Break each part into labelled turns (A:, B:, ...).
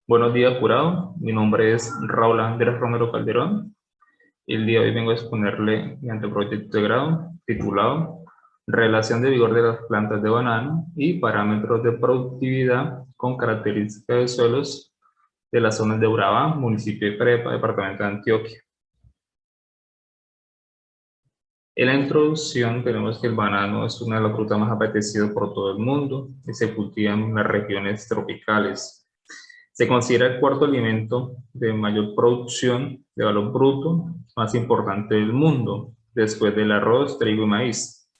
A: Buenos días, jurado. Mi nombre es Raúl Andrés Romero Calderón. El día de hoy vengo a exponerle mi anteproyecto de grado titulado Relación de vigor de las plantas de banano y parámetros de productividad con características de suelos de las zonas de Urabá, municipio de Crepa, departamento de Antioquia. En la introducción tenemos que el banano es una de las frutas más apetecidas por todo el mundo y se cultiva en las regiones tropicales. Se considera el cuarto alimento de mayor producción de valor bruto más importante del mundo, después del arroz, trigo y maíz.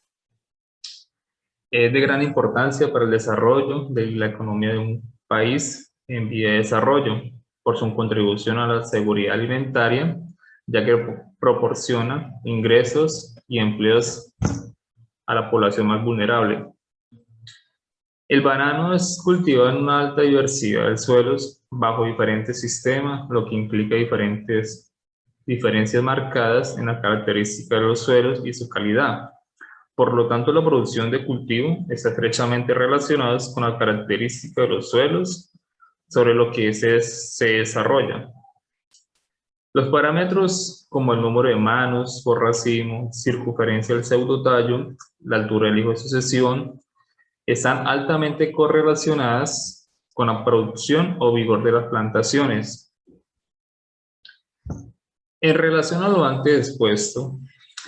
A: Es de gran importancia para el desarrollo de la economía de un país en vía de desarrollo, por su contribución a la seguridad alimentaria, ya que proporciona ingresos y empleos a la población más vulnerable. El banano es cultivado en una alta diversidad de suelos bajo diferentes sistemas, lo que implica diferencias marcadas en la característica de los suelos y su calidad. Por lo tanto, la producción de cultivo está estrechamente relacionada con la característica de los suelos sobre lo que se desarrolla. Los parámetros como el número de manos por racimo, circunferencia del pseudotallo, la altura del hijo de sucesión, están altamente correlacionadas con la producción o vigor de las plantaciones. En relación a lo antes expuesto,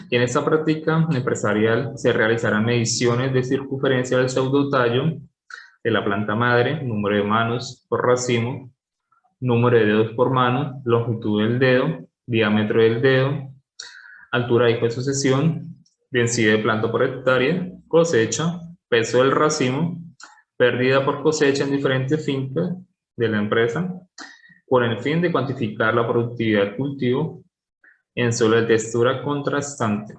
A: en esta práctica empresarial se realizarán mediciones de circunferencia del pseudotallo de la planta madre, número de manos por racimo, número de dedos por mano, longitud del dedo, diámetro del dedo, altura de hijo de sucesión, densidad de planta por hectárea, cosecha, peso del racimo, pérdida por cosecha en diferentes fincas de la empresa, con el fin de cuantificar la productividad del cultivo en suelo de textura contrastante.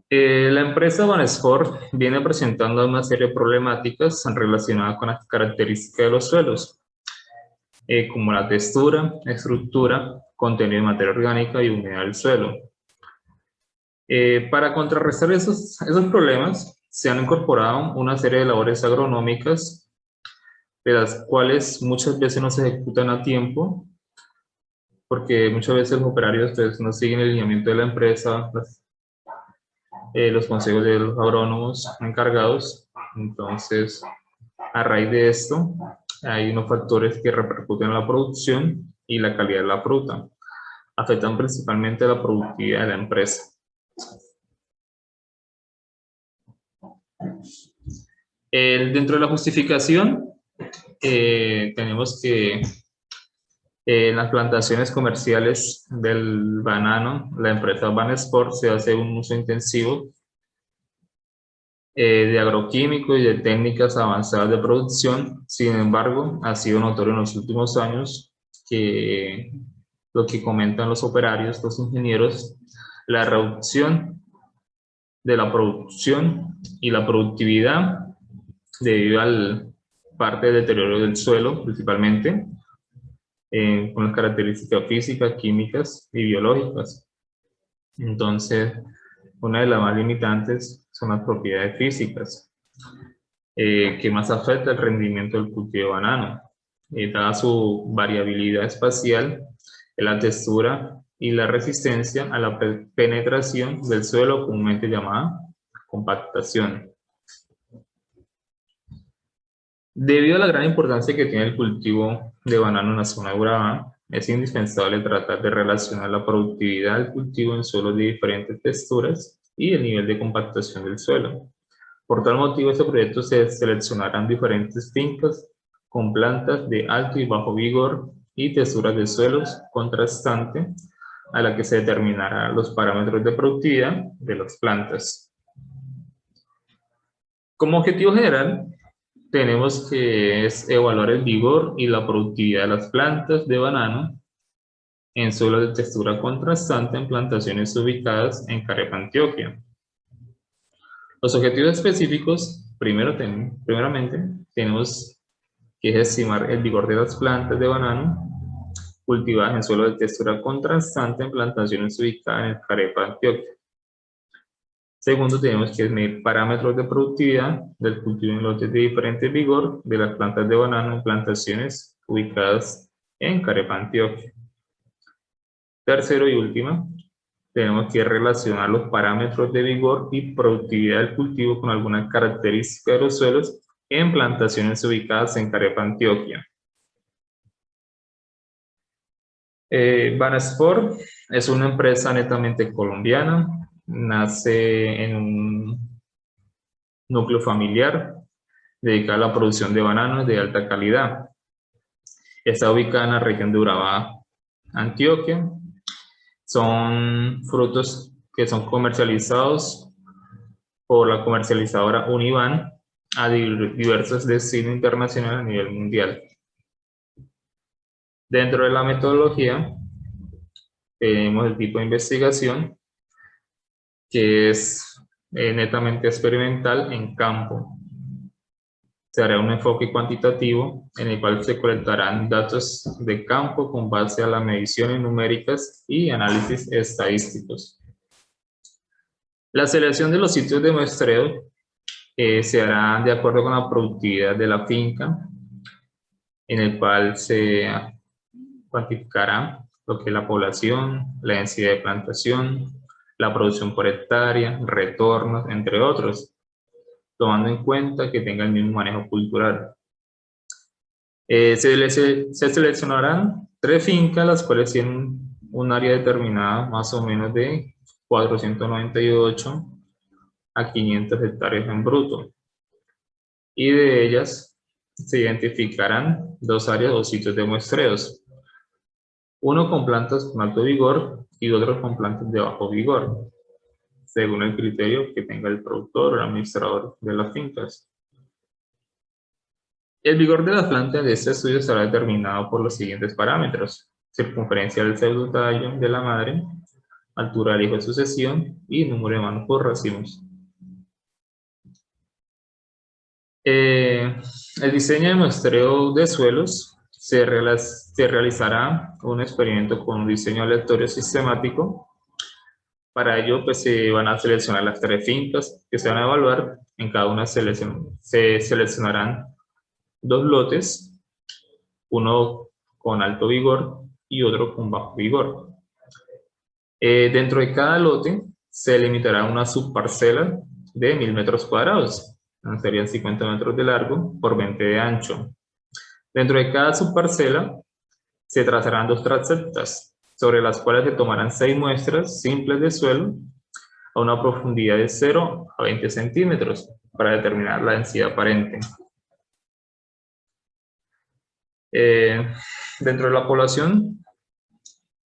A: La empresa Banesport viene presentando una serie de problemáticas relacionadas con las características de los suelos, como la textura, estructura, contenido de materia orgánica y humedad del suelo. Para contrarrestar esos problemas, se han incorporado una serie de labores agronómicas, de las cuales muchas veces no se ejecutan a tiempo, porque muchas veces los operarios no siguen el lineamiento de la empresa, los consejos de los agrónomos encargados. Entonces, a raíz de esto, hay unos factores que repercuten en la producción y la calidad de la fruta. Afectan principalmente la productividad de la empresa. Dentro de la justificación, tenemos que en las plantaciones comerciales del banano, la empresa Banesport se hace un uso intensivo de agroquímicos y de técnicas avanzadas de producción. Sin embargo, ha sido notorio en los últimos años que lo que comentan los operarios, los ingenieros, la reducción de la producción y la productividad debido al parte del deterioro del suelo, principalmente, con las características físicas, químicas y biológicas. Entonces, una de las más limitantes son las propiedades físicas, que más afecta el rendimiento del cultivo de banano, dada su variabilidad espacial, la textura y la resistencia a la penetración del suelo, comúnmente llamada compactación. Debido a la gran importancia que tiene el cultivo de banano en la zona de Urabá, es indispensable tratar de relacionar la productividad del cultivo en suelos de diferentes texturas y el nivel de compactación del suelo. Por tal motivo, este proyecto se seleccionarán diferentes fincas con plantas de alto y bajo vigor y texturas de suelos contrastante, a la que se determinarán los parámetros de productividad de las plantas. Como objetivo general, tenemos que evaluar el vigor y la productividad de las plantas de banano en suelos de textura contrastante en plantaciones ubicadas en Carepa, Antioquia. Los objetivos específicos, primeramente, tenemos que estimar el vigor de las plantas de banano cultivadas en suelos de textura contrastante en plantaciones ubicadas en Carepa, Antioquia. Segundo, tenemos que medir parámetros de productividad del cultivo en lotes de diferente vigor de las plantas de banano en plantaciones ubicadas en Carepa, Antioquia. Tercero y última, tenemos que relacionar los parámetros de vigor y productividad del cultivo con algunas características de los suelos en plantaciones ubicadas en Carepa, Antioquia. Banasport es una empresa netamente colombiana, nace en un núcleo familiar dedicado a la producción de bananos de alta calidad. Está ubicada en la región de Urabá, Antioquia. Son frutos que son comercializados por la comercializadora Univan a diversos destinos internacionales a nivel mundial. Dentro de la metodología tenemos el tipo de investigación que es netamente experimental en campo. Se hará un enfoque cuantitativo en el cual se colectarán datos de campo con base a las mediciones numéricas y análisis estadísticos. La selección de los sitios de muestreo se hará de acuerdo con la productividad de la finca, en el cual se cuantificará lo que es la población, la densidad de plantación, la producción por hectárea, retornos, entre otros, tomando en cuenta que tenga el mismo manejo cultural. Se seleccionarán 3 fincas, las cuales tienen un área determinada más o menos de 498 a 500 hectáreas en bruto. Y de ellas se identificarán 2 áreas o sitios de muestreos. Uno con plantas con alto vigor y otro con plantas de bajo vigor, según el criterio que tenga el productor o el administrador de las fincas. El vigor de las plantas de este estudio estará determinado por los siguientes parámetros: circunferencia del pseudotallo de la madre, altura del hijo de sucesión y número de manos por racimos. El diseño de muestreo de suelos se realizará un experimento con un diseño aleatorio sistemático. Para ello, pues se van a seleccionar las 3 fincas que se van a evaluar. En cada una se seleccionarán 2 lotes, uno con alto vigor y otro con bajo vigor. Dentro de cada lote se limitará una subparcela de 1000 metros cuadrados, serían 50 metros de largo por 20 de ancho. Dentro de cada subparcela se trazarán 2 transeptas, sobre las cuales se tomarán 6 muestras simples de suelo a una profundidad de 0 a 20 centímetros para determinar la densidad aparente. Dentro de la población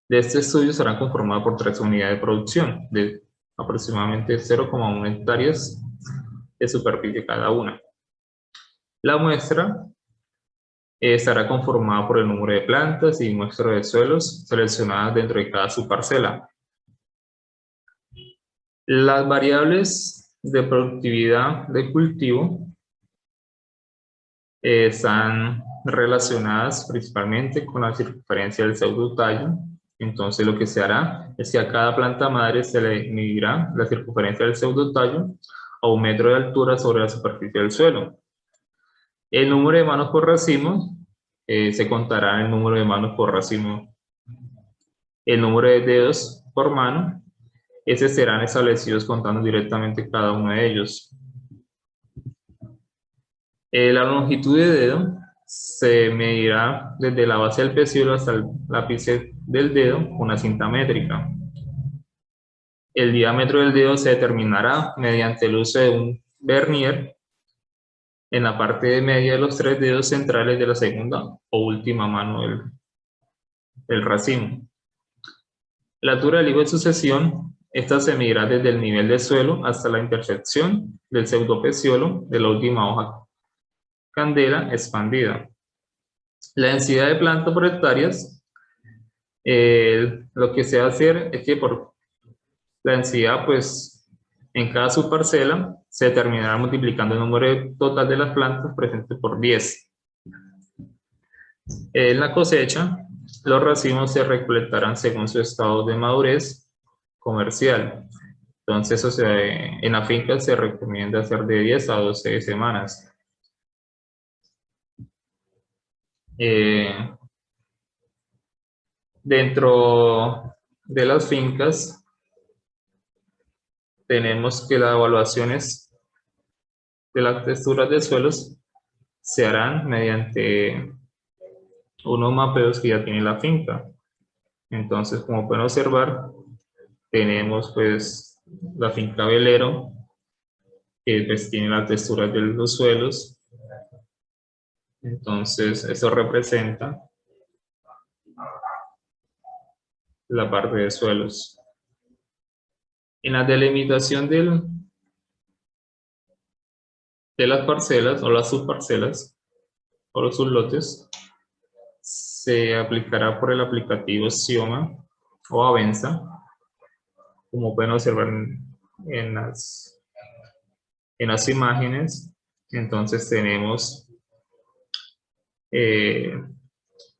A: de este estudio será conformada por 3 unidades de producción de aproximadamente 0,1 hectáreas de superficie cada una. La muestra estará conformada por el número de plantas y muestras de suelos seleccionadas dentro de cada subparcela. Las variables de productividad de cultivo están relacionadas principalmente con la circunferencia del pseudotallo. Entonces lo que se hará es que a cada planta madre se le medirá la circunferencia del pseudotallo a 1 metro de altura sobre la superficie del suelo. El número de manos por racimo, se contará el número de manos por racimo. El número de dedos por mano, esos serán establecidos contando directamente cada uno de ellos. La longitud de dedo se medirá desde la base del pecíolo hasta el ápice del dedo con una cinta métrica. El diámetro del dedo se determinará mediante el uso de un vernier en la parte media de los 3 dedos centrales de la segunda o última mano del racimo. La altura del higo de sucesión, esta se medirá desde el nivel del suelo hasta la intersección del pseudopeciolo de la última hoja candela expandida. La densidad de planta por hectáreas, lo que se va a hacer es que por la densidad, pues en cada subparcela se determinará multiplicando el número total de las plantas presentes por 10. En la cosecha, los racimos se recolectarán según su estado de madurez comercial. Entonces, en la finca se recomienda hacer de 10 a 12 semanas. Dentro de las fincas tenemos que las evaluaciones de las texturas de suelos se harán mediante unos mapeos que ya tiene la finca. Entonces, como pueden observar, tenemos pues la finca Velero, que pues tiene las texturas de los suelos. Entonces, eso representa la parte de suelos. En la delimitación de las parcelas o las subparcelas o los sublotes, se aplicará por el aplicativo Xioma o Avenza, como pueden observar en las imágenes. Entonces tenemos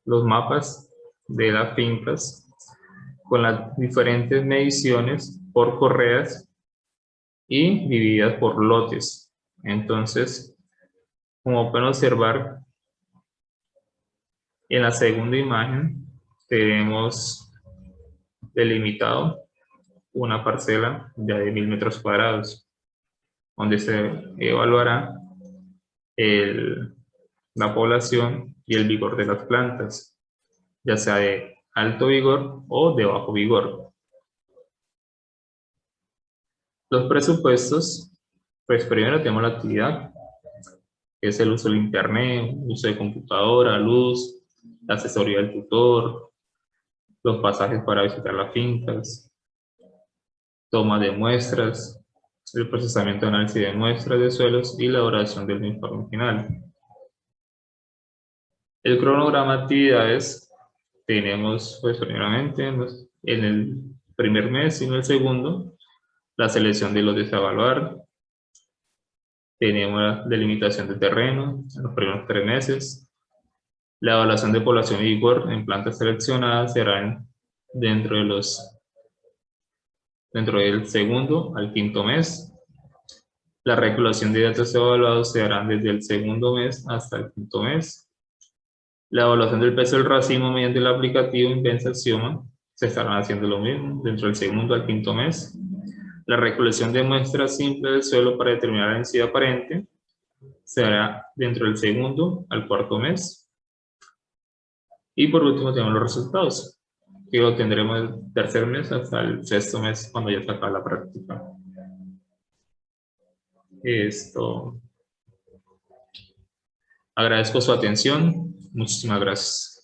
A: los mapas de las fincas con las diferentes mediciones por correas y divididas por lotes. Entonces, como pueden observar, en la segunda imagen tenemos delimitado una parcela ya de 1000 metros cuadrados, donde se evaluará la población y el vigor de las plantas, ya sea de alto vigor o de bajo vigor. Los presupuestos, pues primero tenemos la actividad, que es el uso del internet, uso de computadora, luz, la asesoría del tutor, los pasajes para visitar las fincas, toma de muestras, el procesamiento de análisis de muestras de suelos y la elaboración del informe final. El cronograma de actividades tenemos, pues primeramente, en el primer mes y en el segundo, la selección de los a evaluar. Tenemos la delimitación de terreno en los primeros 3 meses. La evaluación de población y vigor en plantas seleccionadas serán dentro del segundo al quinto mes. La recolección de datos evaluados se harán desde el segundo mes hasta el quinto mes. La evaluación del peso del racimo mediante el aplicativo Invensa Xioma se estarán haciendo lo mismo dentro del segundo al quinto mes. La recolección de muestras simples del suelo para determinar la densidad aparente se hará dentro del segundo al cuarto mes. Y por último tenemos los resultados, que lo tendremos del tercer mes hasta el sexto mes cuando ya se acabe la práctica. Agradezco su atención. Muchísimas gracias.